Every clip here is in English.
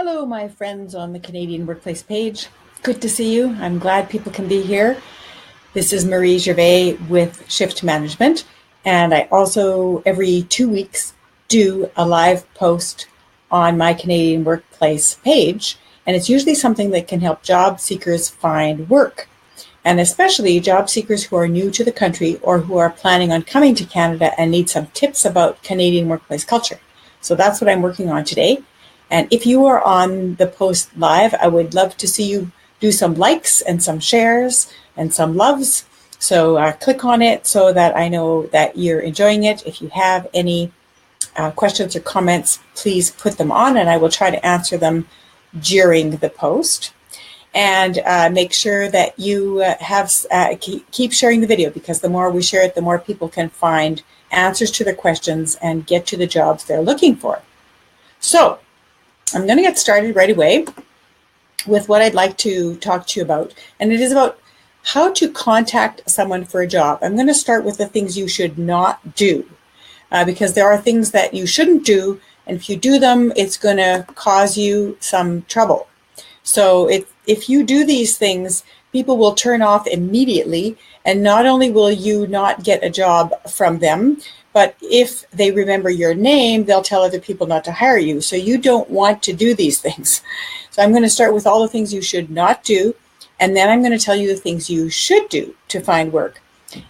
Hello, my friends on the Canadian Workplace page. Good to see you. I'm glad people can be here. This is Marie Gervais with Shift Management, and I also, every 2 weeks, do a live post on my Canadian Workplace page, and it's usually something that can help job seekers find work, and especially job seekers who are new to the country or who are planning on coming to Canada and need some tips about Canadian workplace culture. So that's what I'm working on today. And if you are on the post live, I would love to see you do some likes and some shares and some loves. So click on it so that I know that you're enjoying it. If you have any questions or comments, please put them on and I will try to answer them during the post. And make sure that you keep sharing the video, because the more we share it, the more people can find answers to their questions and get to the jobs they're looking for. So I'm going to get started right away with what I'd like to talk to you about. And it is about how to contact someone for a job. I'm going to start with the things you should not do, because there are things that you shouldn't do. And if you do them, it's going to cause you some trouble. So if you do these things, people will turn off immediately. And not only will you not get a job from them, but if they remember your name, they'll tell other people not to hire you. So you don't want to do these things. So I'm going to start with all the things you should not do. And then I'm going to tell you the things you should do to find work.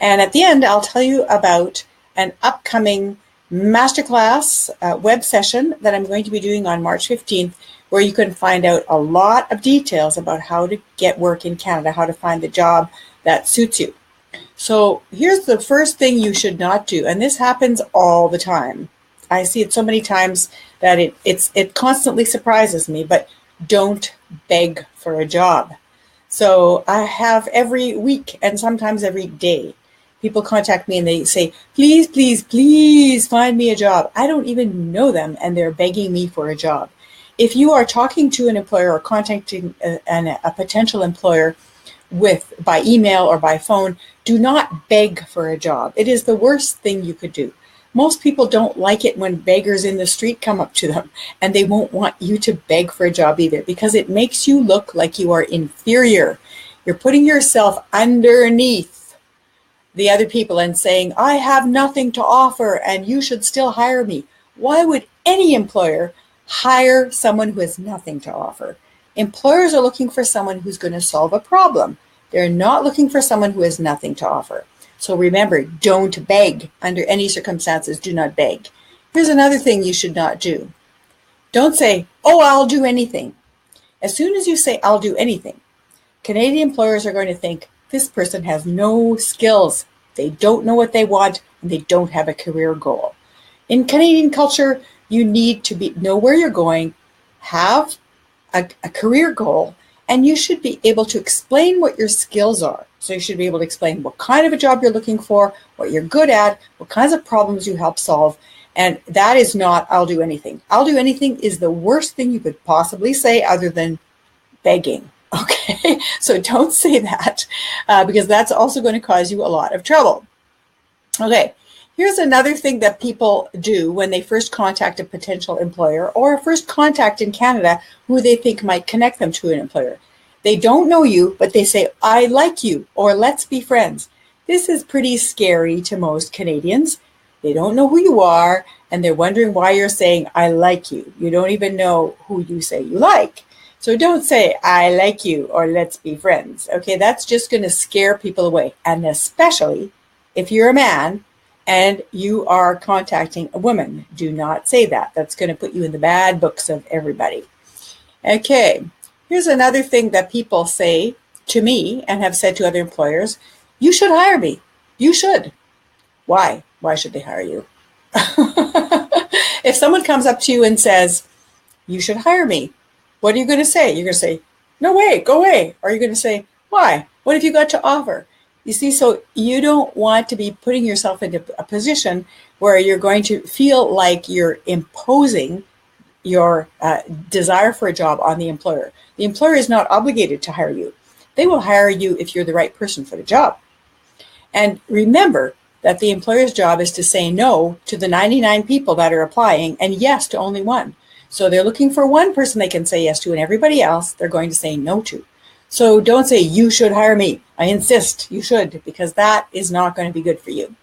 And at the end, I'll tell you about an upcoming masterclass web session that I'm going to be doing on March 15th, where you can find out a lot of details about how to get work in Canada, how to find the job that suits you. So here's the first thing you should not do, and this happens all the time. I see it so many times that it constantly surprises me, but don't beg for a job. So I have every week and sometimes every day, people contact me and they say, please, please, please find me a job. I don't even know them and they're begging me for a job. If you are talking to an employer or contacting a potential employer by email or by phone, do not beg for a job. It is the worst thing you could do. Most people don't like it when beggars in the street come up to them, and they won't want you to beg for a job either, because it makes you look like you are inferior. You're putting yourself underneath the other people and saying, I have nothing to offer and you should still hire me. Why would any employer hire someone who has nothing to offer? Employers are looking for someone who's going to solve a problem. They're not looking for someone who has nothing to offer. So remember, don't beg. Under any circumstances, do not beg. Here's another thing you should not do. Don't say, oh, I'll do anything. As soon as you say, I'll do anything, Canadian employers are going to think this person has no skills. They don't know what they want, and they don't have a career goal. In Canadian culture, you need to know where you're going, have a career goal, and you should be able to explain what your skills are. So you should be able to explain what kind of a job you're looking for, what you're good at, what kinds of problems you help solve. And that is not, I'll do anything. I'll do anything is the worst thing you could possibly say other than begging. Okay, so don't say that because that's also going to cause you a lot of trouble. Okay. Here's another thing that people do when they first contact a potential employer or a first contact in Canada who they think might connect them to an employer. They don't know you, but they say, I like you, or let's be friends. This is pretty scary to most Canadians. They don't know who you are, and they're wondering why you're saying, I like you. You don't even know who you say you like. So don't say, I like you, or let's be friends. Okay, that's just going to scare people away. And especially if you're a man, and you are contacting a woman. Do not say that. That's going to put you in the bad books of everybody. Okay, here's another thing that people say to me and have said to other employers. You should hire me. You should. Why? Why should they hire you? If someone comes up to you and says, you should hire me, what are you going to say? You're going to say, no way, go away. Or you're going to say, why? What have you got to offer? You see, so you don't want to be putting yourself into a position where you're going to feel like you're imposing your desire for a job on the employer. The employer is not obligated to hire you. They will hire you if you're the right person for the job. And remember that the employer's job is to say no to the 99 people that are applying and yes to only one. So they're looking for one person they can say yes to, and everybody else they're going to say no to. So don't say, you should hire me. I insist you should, because that is not going to be good for you.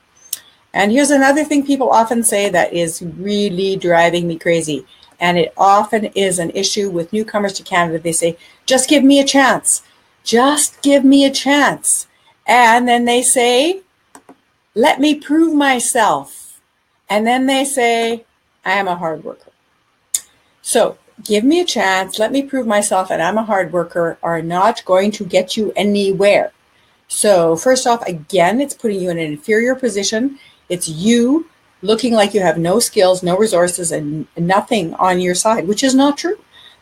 And here's another thing people often say that is really driving me crazy. And it often is an issue with newcomers to Canada. They say, just give me a chance. Just give me a chance. And then they say, let me prove myself. And then they say, I am a hard worker. So give me a chance, let me prove myself, and I'm a hard worker are not going to get you anywhere. So first off, again, it's putting you in an inferior position. It's you looking like you have no skills, no resources, and nothing on your side, which is not true.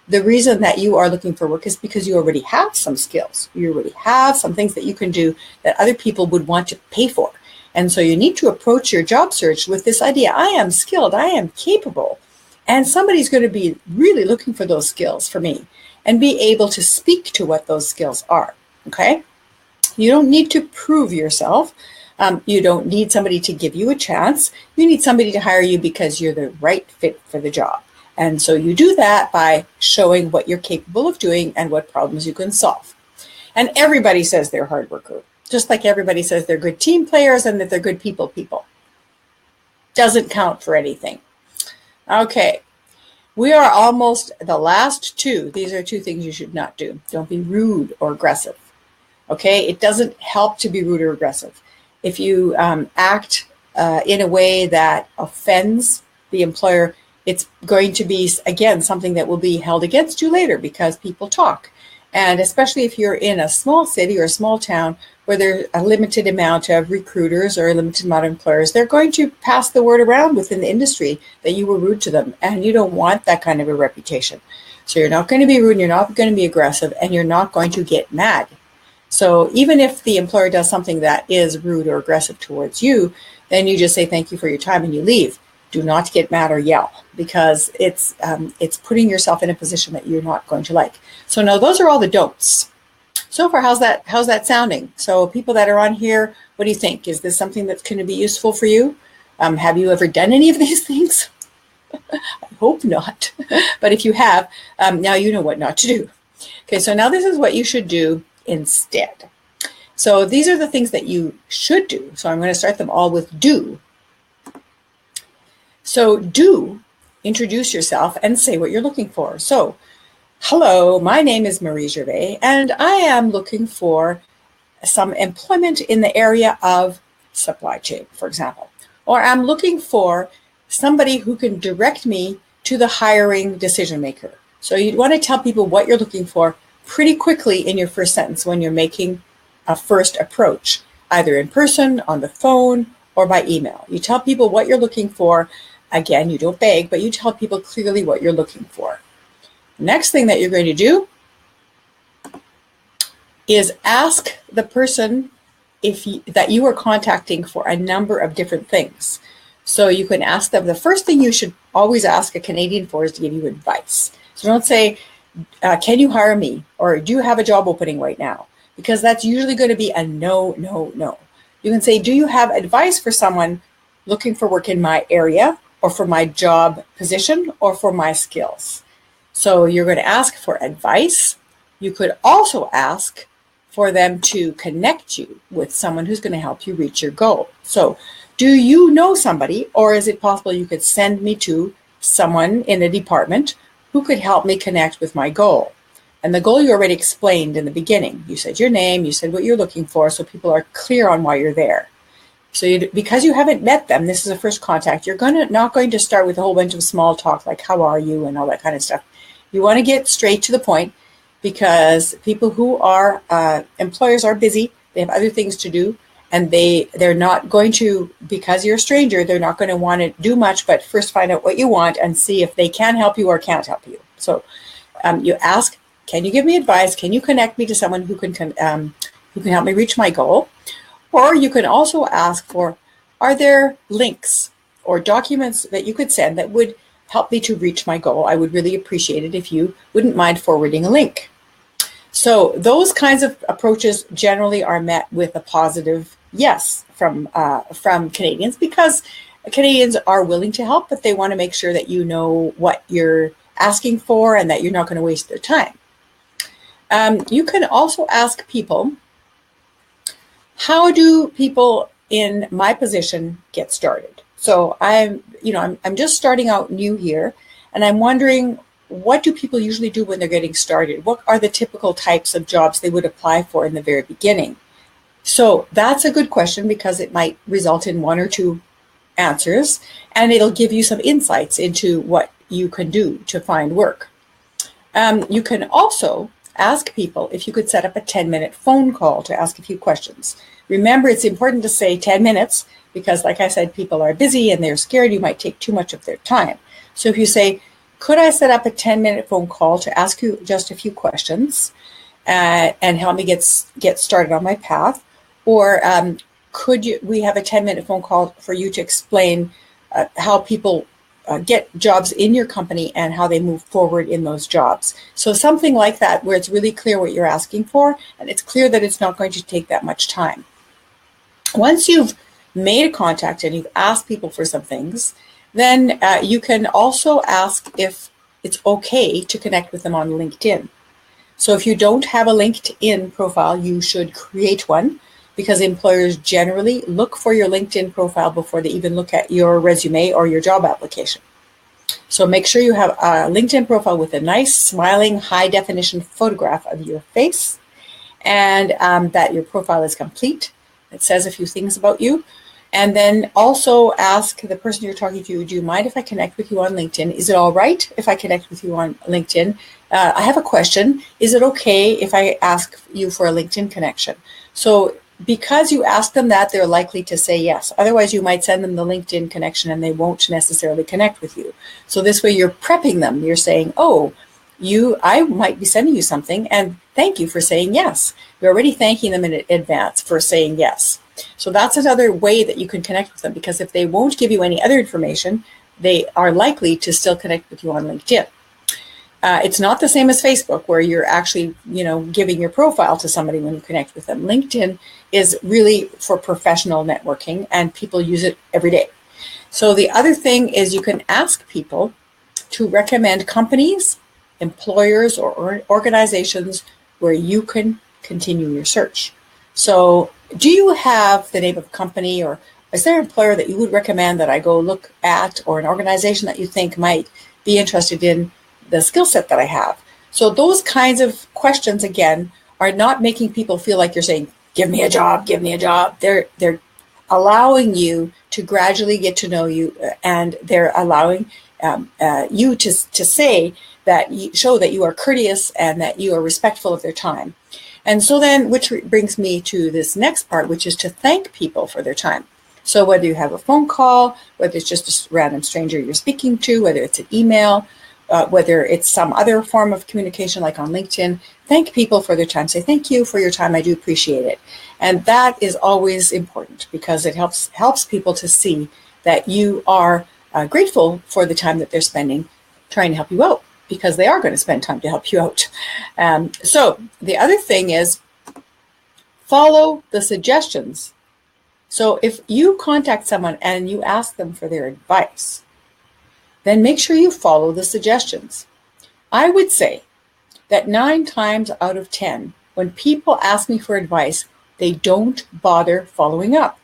The reason that you are looking for work is because you already have some skills. You already have some things that you can do that other people would want to pay for. And so you need to approach your job search with this idea, I am skilled, I am capable. And somebody's going to be really looking for those skills for me and be able to speak to what those skills are. Okay? You don't need to prove yourself. You don't need somebody to give you a chance. You need somebody to hire you because you're the right fit for the job. And so you do that by showing what you're capable of doing and what problems you can solve. And everybody says they're hard worker, just like everybody says they're good team players and that they're good people. Doesn't count for anything. Okay, we are almost the last two. These are two things you should not do. Don't be rude or aggressive. Okay, it doesn't help to be rude or aggressive. If you act in a way that offends the employer, it's going to be, again, something that will be held against you later because people talk. And especially if you're in a small city or a small town where there's a limited amount of recruiters or a limited amount of employers, they're going to pass the word around within the industry that you were rude to them. And you don't want that kind of a reputation. So you're not going to be rude, and you're not going to be aggressive, and you're not going to get mad. So even if the employer does something that is rude or aggressive towards you, then you just say thank you for your time and you leave. Do not get mad or yell, because it's putting yourself in a position that you're not going to like. So now those are all the don'ts. So far, how's that sounding? So people that are on here, what do you think? Is this something that's going to be useful for you? Have you ever done any of these things? I hope not. But if you have, now you know what not to do. Okay, so now this is what you should do instead. So these are the things that you should do. So I'm going to start them all with do. So do introduce yourself and say what you're looking for. So, hello, my name is Marie Gervais, and I am looking for some employment in the area of supply chain, for example. Or I'm looking for somebody who can direct me to the hiring decision maker. So you'd want to tell people what you're looking for pretty quickly in your first sentence when you're making a first approach, either in person, on the phone, or by email. You tell people what you're looking for. Again, you don't beg, but you tell people clearly what you're looking for. Next thing that you're going to do is ask the person that you are contacting for a number of different things. So you can ask them, the first thing you should always ask a Canadian for is to give you advice. So don't say, can you hire me? Or do you have a job opening right now? Because that's usually going to be a no, no, no. You can say, do you have advice for someone looking for work in my area, or for my job position, or for my skills? So you're going to ask for advice. You could also ask for them to connect you with someone who's going to help you reach your goal. So do you know somebody, or is it possible you could send me to someone in a department who could help me connect with my goal? And the goal you already explained in the beginning. You said your name, you said what you're looking for, so people are clear on why you're there. So because you haven't met them, this is a first contact, you're not going to start with a whole bunch of small talk like how are you and all that kind of stuff. You want to get straight to the point, because people who are employers are busy. They have other things to do, and they're not going to, because you're a stranger, they're not going to want to do much but first find out what you want and see if they can help you or can't help you. So you ask, can you give me advice? Can you connect me to someone who can help me reach my goal? Or you can also ask for, are there links or documents that you could send that would help me to reach my goal? I would really appreciate it if you wouldn't mind forwarding a link. So those kinds of approaches generally are met with a positive yes from Canadians, because Canadians are willing to help, but they want to make sure that you know what you're asking for and that you're not going to waste their time. You can also ask people, how do people in my position get started? So I'm just starting out new here, and I'm wondering, what do people usually do when they're getting started? What are the typical types of jobs they would apply for in the very beginning? So that's a good question, because it might result in one or two answers, and it'll give you some insights into what you can do to find work. You can also ask people if you could set up a 10-minute phone call to ask a few questions. Remember, it's important to say 10 minutes because, like I said, people are busy and they're scared you might take too much of their time. So if you say, could I set up a 10-minute phone call to ask you just a few questions and help me get started on my path? Or we have a 10-minute phone call for you to explain how people get jobs in your company and how they move forward in those jobs. So something like that, where it's really clear what you're asking for, and it's clear that it's not going to take that much time. Once you've made a contact and you've asked people for some things, then you can also ask if it's okay to connect with them on LinkedIn. So if you don't have a LinkedIn profile, you should create one, because employers generally look for your LinkedIn profile before they even look at your resume or your job application. So make sure you have a LinkedIn profile with a nice, smiling, high-definition photograph of your face, and that your profile is complete. It says a few things about you. And then also ask the person you're talking to, do you mind if I connect with you on LinkedIn? Is it all right if I connect with you on LinkedIn? I have a question. Is it okay if I ask you for a LinkedIn connection? So because you ask them that, they're likely to say yes. Otherwise, you might send them the LinkedIn connection and they won't necessarily connect with you. So this way you're prepping them. You're saying, oh, I might be sending you something, and thank you for saying yes. You're already thanking them in advance for saying yes. So that's another way that you can connect with them, because if they won't give you any other information, they are likely to still connect with you on LinkedIn. It's not the same as Facebook, where you're actually, giving your profile to somebody when you connect with them. LinkedIn is really for professional networking, and people use it every day. So the other thing is, you can ask people to recommend companies, employers, or organizations where you can continue your search. So do you have the name of a company, or is there an employer that you would recommend that I go look at, or an organization that you think might be interested in the skill set that I have? So those kinds of questions, again, are not making people feel like you're saying, give me a job, give me a job. They're allowing you to gradually get to know you, and they're allowing you to say that show that you are courteous and that you are respectful of their time. And so then, which brings me to this next part, which is to thank people for their time. So whether you have a phone call, whether it's just a random stranger you're speaking to, whether it's an email, whether it's some other form of communication like on LinkedIn, thank people for their time. Say, thank you for your time. I do appreciate it. And that is always important, because it helps people to see that you are grateful for the time that they're spending trying to help you out, because they are going to spend time to help you out. So the other thing is, follow the suggestions. So if you contact someone and you ask them for their advice, then make sure you follow the suggestions. I would say that 9 times out of 10, when people ask me for advice, they don't bother following up.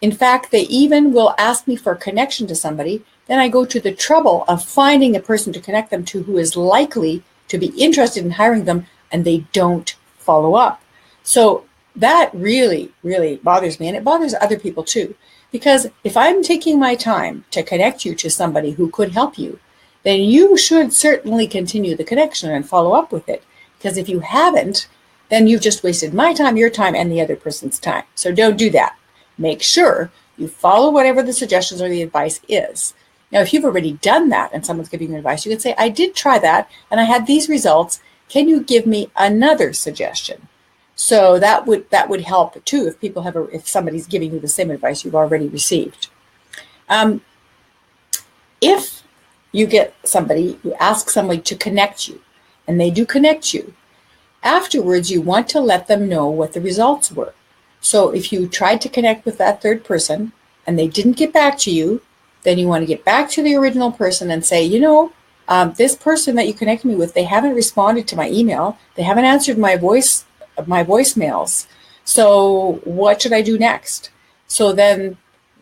In fact, they even will ask me for a connection to somebody. Then I go to the trouble of finding a person to connect them to who is likely to be interested in hiring them, and they don't follow up. So that really, really bothers me, and it bothers other people too. Because if I'm taking my time to connect you to somebody who could help you, then you should certainly continue the connection and follow up with it. Because if you haven't, then you've just wasted my time, your time, and the other person's time. So don't do that. Make sure you follow whatever the suggestions or the advice is. Now, if you've already done that and someone's giving you advice, you can say, I did try that and I had these results. Can you give me another suggestion? So that would help too, if somebody's giving you the same advice you've already received. If you get somebody, you ask somebody to connect you, and they do connect you, afterwards you want to let them know what the results were. So if you tried to connect with that third person and they didn't get back to you, then you want to get back to the original person and say, This person that you connected me with, they haven't responded to my email. They haven't answered my voicemails. So what should I do next? So then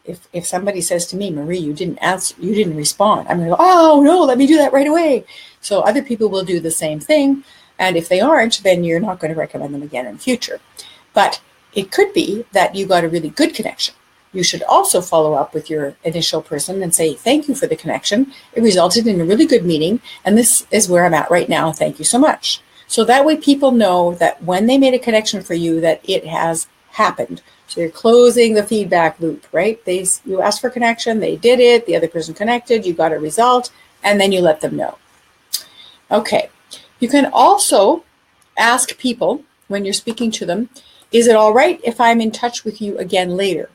if somebody says to me, Marie, you didn't answer, you didn't respond, I'm going to go, oh no, let me do that right away. So other people will do the same thing. And if they aren't, then you're not going to recommend them again in future. But it could be that you got a really good connection. You should also follow up with your initial person and say, thank you for the connection. It resulted in a really good meeting. And this is where I'm at right now. Thank you so much. So that way people know that when they made a connection for you, that it has happened. So you're closing the feedback loop, right? You asked for connection, they did it, the other person connected, you got a result, and then you let them know. Okay. You can also ask people when you're speaking to them, is it all right if I'm in touch with you again later?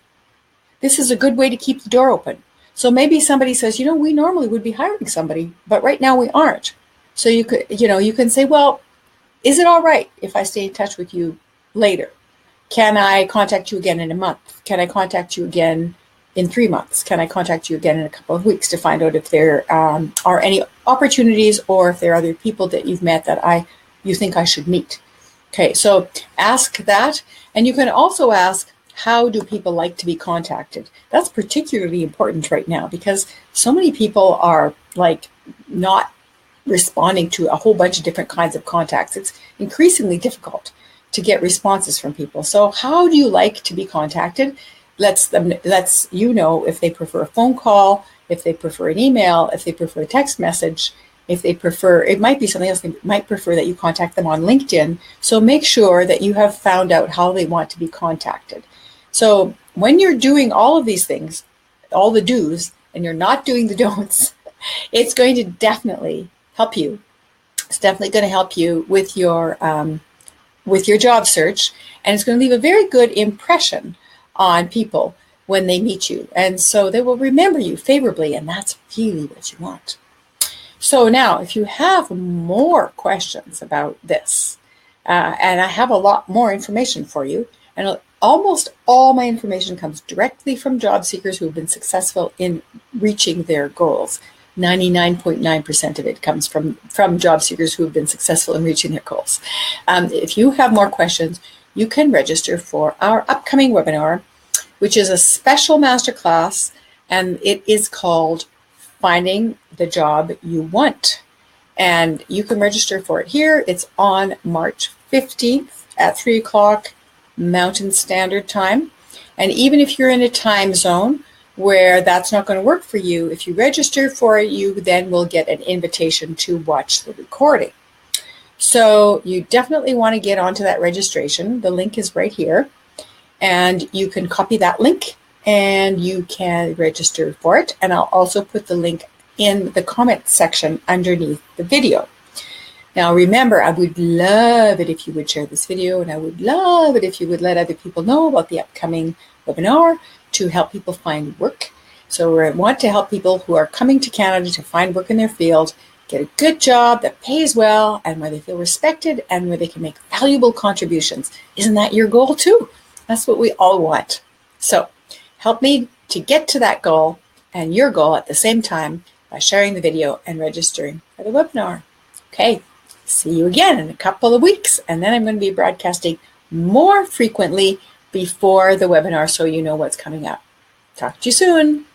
This is a good way to keep the door open. So maybe somebody says, we normally would be hiring somebody, but right now we aren't. So you can say, well, is it all right if I stay in touch with you later? Can I contact you again in a month? Can I contact you again in 3 months? Can I contact you again in a couple of weeks to find out if there are any opportunities or if there are other people that you've met that you think I should meet? Okay, so ask that. And you can also ask, how do people like to be contacted? That's particularly important right now because so many people are not responding to a whole bunch of different kinds of contacts. It's increasingly difficult to get responses from people. So how do you like to be contacted? Lets you know if they prefer a phone call, if they prefer an email, if they prefer a text message, if they prefer, it might be something else, they might prefer that you contact them on LinkedIn. So make sure that you have found out how they want to be contacted. So when you're doing all of these things, all the do's, and you're not doing the don'ts, it's going to definitely help you. It's definitely going to help you with your job search, and it's going to leave a very good impression on people when they meet you. And so they will remember you favorably, and that's really what you want. So now, if you have more questions about this, and I have a lot more information for you, and almost all my information comes directly from job seekers who have been successful in reaching their goals. 99.9% of it comes from job seekers who have been successful in reaching their goals. If you have more questions, you can register for our upcoming webinar, which is a special masterclass, and it is called Finding the Job You Want. And you can register for it here. It's on March 15th at 3 o'clock Mountain Standard Time. And even if you're in a time zone where that's not going to work for you, if you register for it, you then will get an invitation to watch the recording. So you definitely want to get onto that registration. The link is right here. And you can copy that link and you can register for it. And I'll also put the link in the comment section underneath the video. Now remember, I would love it if you would share this video, and I would love it if you would let other people know about the upcoming webinar to help people find work. So we want to help people who are coming to Canada to find work in their field, get a good job that pays well and where they feel respected and where they can make valuable contributions. Isn't that your goal too? That's what we all want. So help me to get to that goal and your goal at the same time by sharing the video and registering for the webinar. Okay, see you again in a couple of weeks, and then I'm going to be broadcasting more frequently before the webinar so you know what's coming up. Talk to you soon.